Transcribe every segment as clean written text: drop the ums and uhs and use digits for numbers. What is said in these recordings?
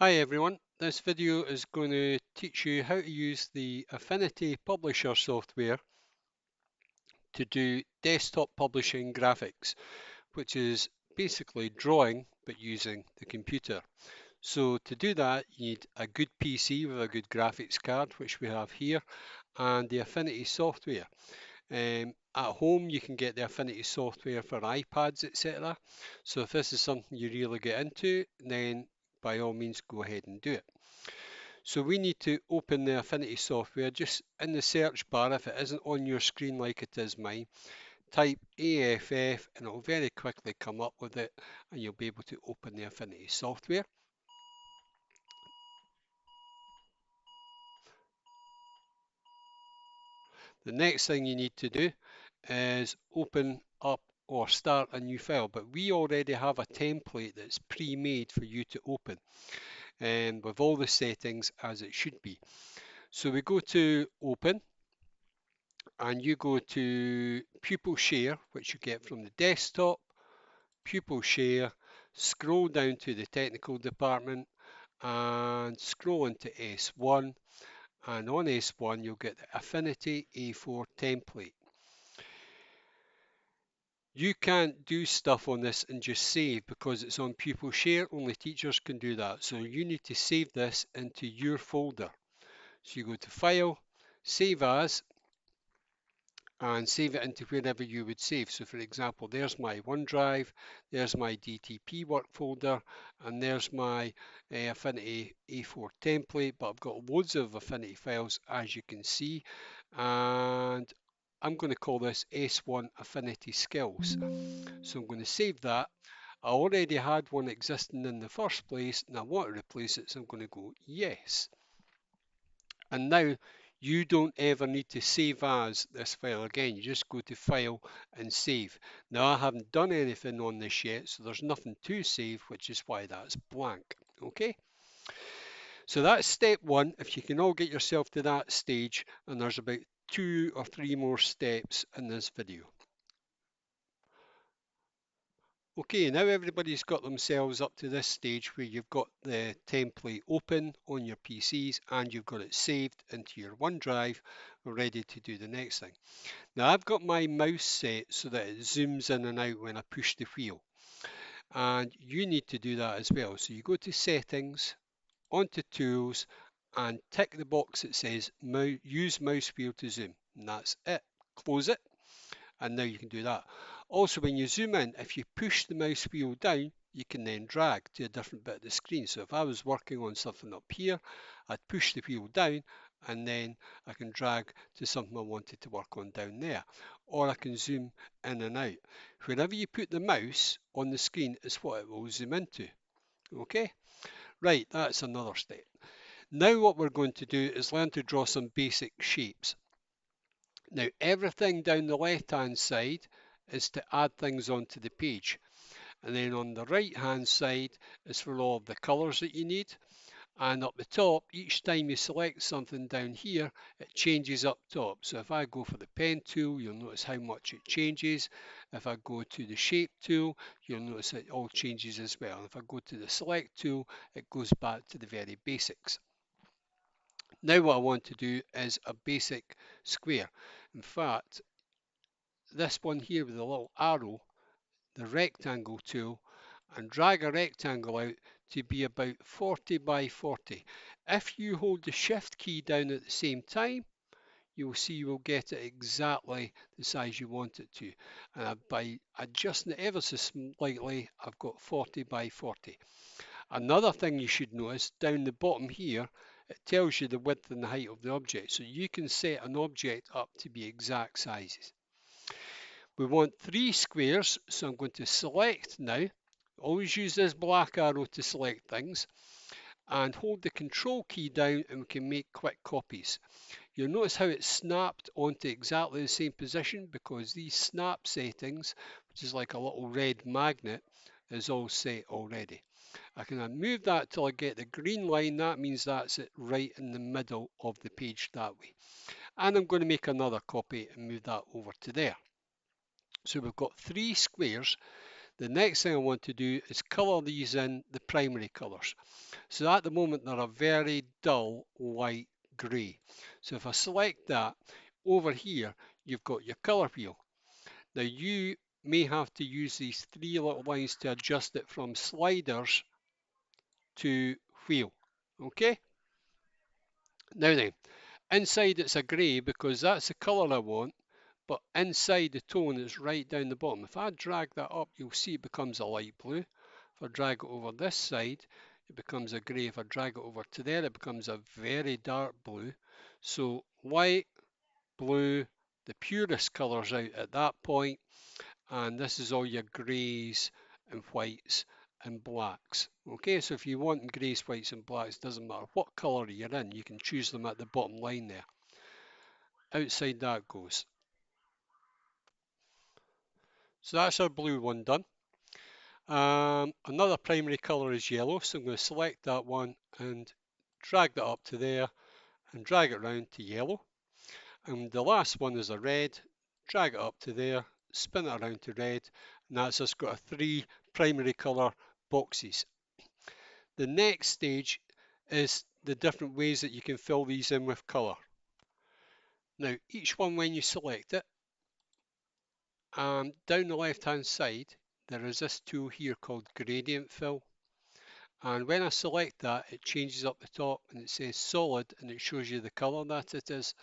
Hi everyone, this video is going to teach you how to use the Affinity Publisher software to do desktop publishing graphics, which is basically drawing but using the computer. So to do that, you need a good PC with a good graphics card, which we have here, and the Affinity software. At home, you can get the Affinity software for iPads, etc. So if this is something you really get into, then by all means go ahead and do it. So we need to open the Affinity software. Just in the search bar, if it isn't on your screen like it is mine, type AFF and it'll very quickly come up with it and you'll be able to open the Affinity software. The next thing you need to do is open up or start a new file, but we already have a template that's pre-made for you to open and with all the settings as it should be. So we go to open and you go to pupil share, which you get from the desktop, pupil share, scroll down to the technical department and scroll into S1, and on S1 you'll get the Affinity A4 template. You can't do stuff on this and just save because it's on pupil share, only teachers can do that. So you need to save this into your folder. So you go to File, Save As, and save it into wherever you would save. So for example, there's my OneDrive, there's my DTP work folder, and there's my Affinity A4 template, but I've got loads of Affinity files as you can see, and I'm going to call this S1 Affinity Skills. So I'm going to save that. I already had one existing in the first place and I want to replace it, so I'm going to go yes. And now you don't ever need to save as this file again. You just go to File and Save. Now I haven't done anything on this yet, so there's nothing to save, which is why that's blank. Okay? So that's step one. If you can all get yourself to that stage, and there's about 2 or 3 more steps in this video. Okay, now everybody's got themselves up to this stage where you've got the template open on your PCs and you've got it saved into your OneDrive, ready to do the next thing. Now I've got my mouse set so that it zooms in and out when I push the wheel. And you need to do that as well. So you go to Settings, onto Tools, and tick the box that says Use Mouse Wheel to Zoom. And that's it. Close it. And now you can do that. Also, when you zoom in, if you push the mouse wheel down, you can then drag to a different bit of the screen. So if I was working on something up here, I'd push the wheel down and then I can drag to something I wanted to work on down there. Or I can zoom in and out. Wherever you put the mouse on the screen is what it will zoom into. Okay? Right, that's another step. Now what we're going to do is learn to draw some basic shapes. Now everything down the left hand side is to add things onto the page, and then on the right hand side is for all of the colours that you need, and up the top each time you select something down here it changes up top. So if I go for the pen tool, you'll notice how much it changes. If I go to the shape tool, you'll notice it all changes as well, and if I go to the select tool it goes back to the very basics. Now what I want to do is a basic square. In fact, this one here with the little arrow, the rectangle tool, and drag a rectangle out to be about 40 by 40. If you hold the shift key down at the same time, you will see you will get it exactly the size you want it to. And by adjusting it ever so slightly, I've got 40 by 40. Another thing you should notice down the bottom here, it tells you the width and the height of the object. So you can set an object up to be exact sizes. We want 3 squares, so I'm going to select now. Always use this black arrow to select things and hold the control key down and we can make quick copies. You'll notice how it's snapped onto exactly the same position because these snap settings, which is like a little red magnet, is all set already. I can move that till I get the green line. That means that's it right in the middle of the page that way. And I'm going to make another copy and move that over to there. So we've got 3 squares. The next thing I want to do is colour these in the primary colours. So at the moment they're a very dull light grey. So if I select that, over here you've got your colour wheel. Now you may have to use these three little lines to adjust it from sliders to wheel. Okay? Now then, inside it's a grey because that's the colour I want, but inside the tone is right down the bottom. If I drag that up, you'll see it becomes a light blue. If I drag it over this side, it becomes a grey. If I drag it over to there, it becomes a very dark blue. So white, blue, the purest colours out at that point, and this is all your greys and whites and blacks. Okay, so if you want greys, whites and blacks, doesn't matter what colour you're in, you can choose them at the bottom line there. Outside that goes. So that's our blue one done. Another primary colour is yellow, so I'm going to select that one and drag that up to there and drag it around to yellow. And the last one is a red, drag it up to there, spin it around to red, and that's just got a 3 primary colour boxes. The next stage is the different ways that you can fill these in with colour. Now each one, when you select it, down the left hand side there is this tool here called gradient fill, and when I select that it changes up the top and it says solid and it shows you the colour that it is.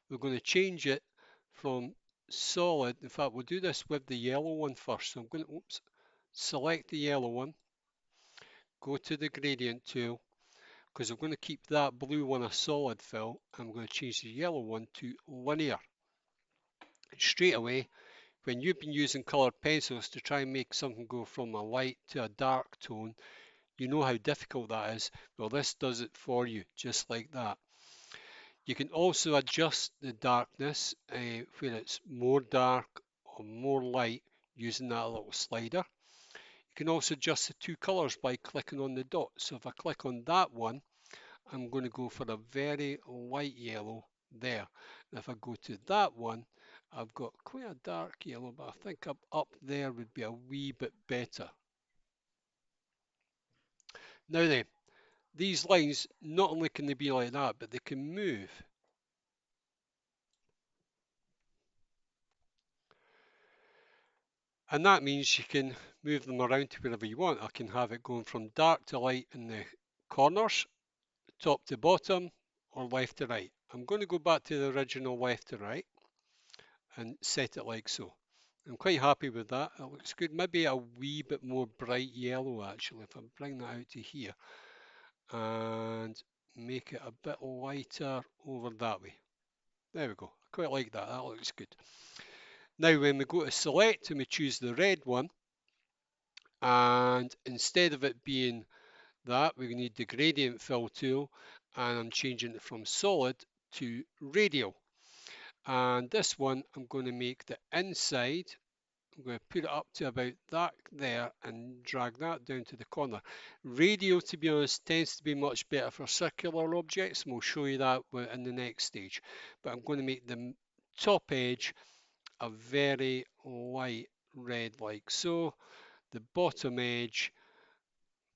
We're going to change it from solid. In fact, we'll do this with the yellow one first. So I'm going to select the yellow one, go to the gradient tool, because I'm going to keep that blue one a solid fill. I'm going to change the yellow one to linear. Straight away, when you've been using coloured pencils to try and make something go from a light to a dark tone, you know how difficult that is. Well, this does it for you, just like that. You can also adjust the darkness where it's more dark or more light using that little slider. You can also adjust the two colours by clicking on the dot. So if I click on that one, I'm going to go for a very light yellow there. And if I go to that one, I've got quite a dark yellow, but I think up there would be a wee bit better. Now then, these lines, not only can they be like that, but they can move. And that means you can move them around to wherever you want. I can have it going from dark to light in the corners, top to bottom, or left to right. I'm going to go back to the original left to right and set it like so. I'm quite happy with that. It looks good. Maybe a wee bit more bright yellow actually, if I bring that out to here and make it a bit lighter over that way. There we go. I quite like that. That looks good. Now when we go to select and we choose the red one, and instead of it being that, we need the gradient fill tool, and I'm changing it from solid to radial. And this one, I'm going to make the inside, I'm going to put it up to about that there and drag that down to the corner. Radial, to be honest, tends to be much better for circular objects, and we'll show you that in the next stage. But I'm going to make the top edge a very light red like so. The bottom edge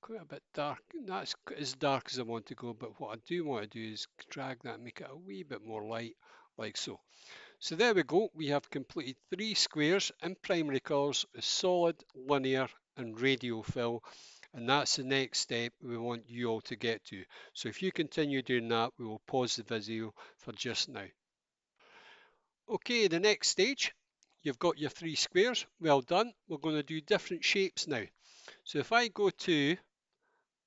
quite a bit dark. That's as dark as I want to go, but what I do want to do is drag that and make it a wee bit more light, like so. So there we go. We have completed 3 squares in primary colours, solid, linear and radial fill. And that's the next step we want you all to get to. So if you continue doing that, we will pause the video for just now. Okay, the next stage, you've got your 3 squares. Well done. We're going to do different shapes now. So if I go to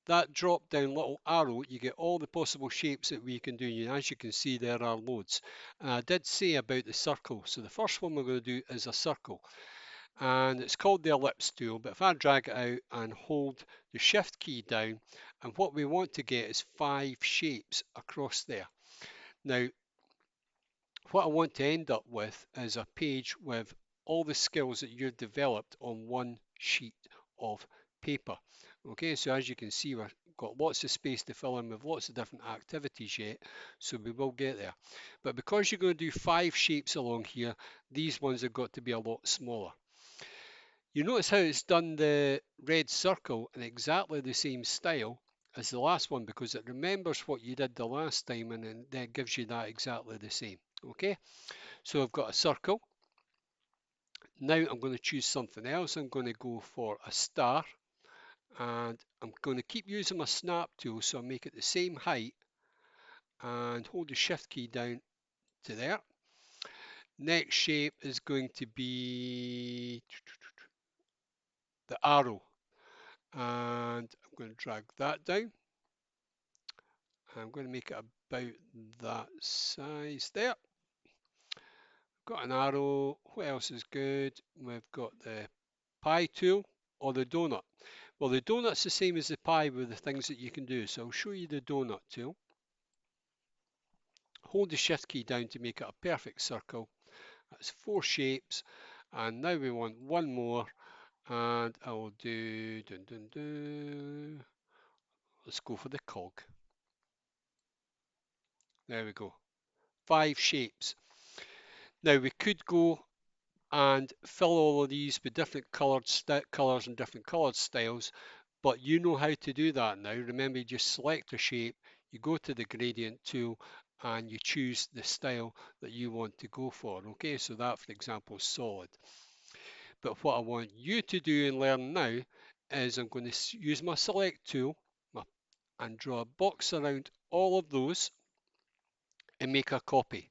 that drop down little arrow, you get all the possible shapes that we can do. And as you can see, there are loads. And I did say about the circle. So the first one we're going to do is a circle. And it's called the ellipse tool. But if I drag it out and hold the shift key down, and what we want to get is 5 shapes across there. Now, what I want to end up with is a page with all the skills that you've developed on one sheet of paper. Okay, so as you can see, we've got lots of space to fill in with lots of different activities yet, so we will get there. But because you're going to do 5 shapes along here, these ones have got to be a lot smaller. You notice how it's done the red circle in exactly the same style as the last one because it remembers what you did the last time and then gives you that exactly the same. Okay, so I've got a circle. Now I'm going to choose something else. I'm going to go for a star and I'm going to keep using my snap tool so I make it the same height and hold the shift key down to there. Next shape is going to be the arrow and I'm going to drag that down. I'm going to make it about that size there. Got an arrow. What else is good? We've got the pie tool or the donut. Well, the donut's the same as the pie with the things that you can do. So I'll show you the donut tool. Hold the shift key down to make it a perfect circle. That's 4 shapes. And now we want one more. And I will do, let's go for the cog. There we go. 5 shapes. Now we could go and fill all of these with different colors and different colored styles, but you know how to do that now. Remember, you just select a shape, you go to the gradient tool and you choose the style that you want to go for. Okay, so that for example is solid. But what I want you to do and learn now is I'm going to use my select tool and draw a box around all of those and make a copy.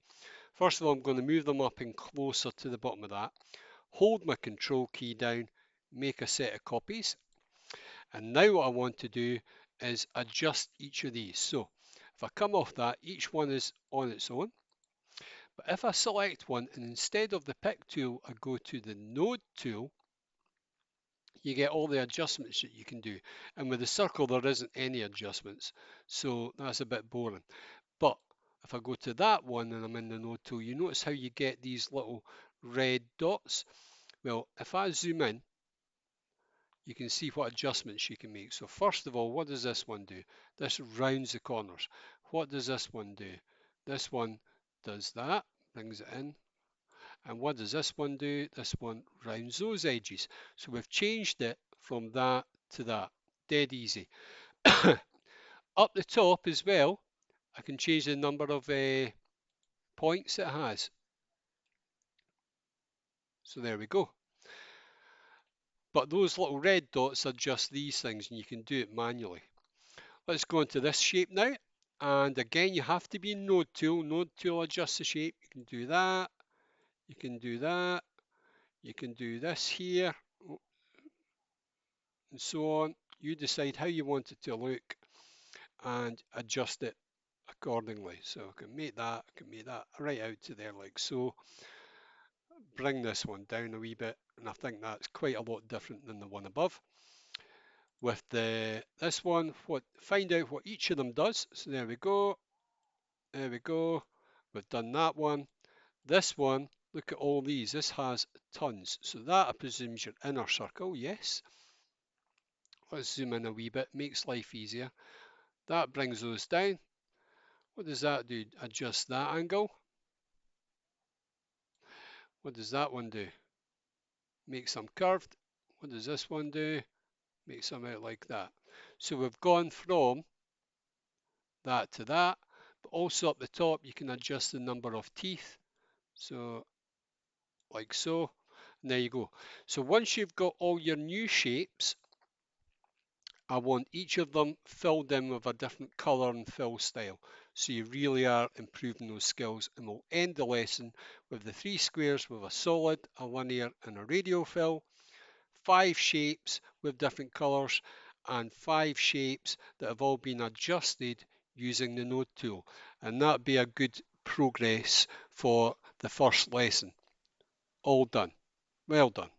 First of all, I'm going to move them up and closer to the bottom of that. Hold my control key down, make a set of copies. And now what I want to do is adjust each of these. So if I come off that, each one is on its own. But if I select one and instead of the pick tool, I go to the node tool, you get all the adjustments that you can do. And with the circle, there isn't any adjustments. So that's a bit boring. But if I go to that one and I'm in the node tool, you notice how you get these little red dots. Well, if I zoom in, you can see what adjustments you can make. So first of all, what does this one do? This rounds the corners. What does this one do? This one does that, brings it in. And what does this one do? This one rounds those edges. So we've changed it from that to that. Dead easy. Up the top as well, I can change the number of points it has. So there we go. But those little red dots are just these things and you can do it manually. Let's go into this shape now. And again, you have to be in node tool. Node tool adjusts the shape. You can do that. You can do that. You can do this here and so on. You decide how you want it to look and adjust it accordingly. So I can make that right out to there like so. Bring this one down a wee bit, and I think that's quite a lot different than the one above. With this one, find out what each of them does. So there we go. There we go. We've done that one. This one, look at all these. This has tons. So that, I presume, is your inner circle. Yes. Let's zoom in a wee bit. Makes life easier. That brings those down. What does that do? Adjust that angle. What does that one do? Make some curved. What does this one do? Make some out like that. So we've gone from that to that. But also up the top, you can adjust the number of teeth. So like so. And there you go. So once you've got all your new shapes, I want each of them filled in with a different color and fill style. So you really are improving those skills, and we'll end the lesson with the 3 squares with a solid, a linear and a radial fill, 5 shapes with different colors, and 5 shapes that have all been adjusted using the node tool. And that'd be a good progress for the first lesson. All done. Well done.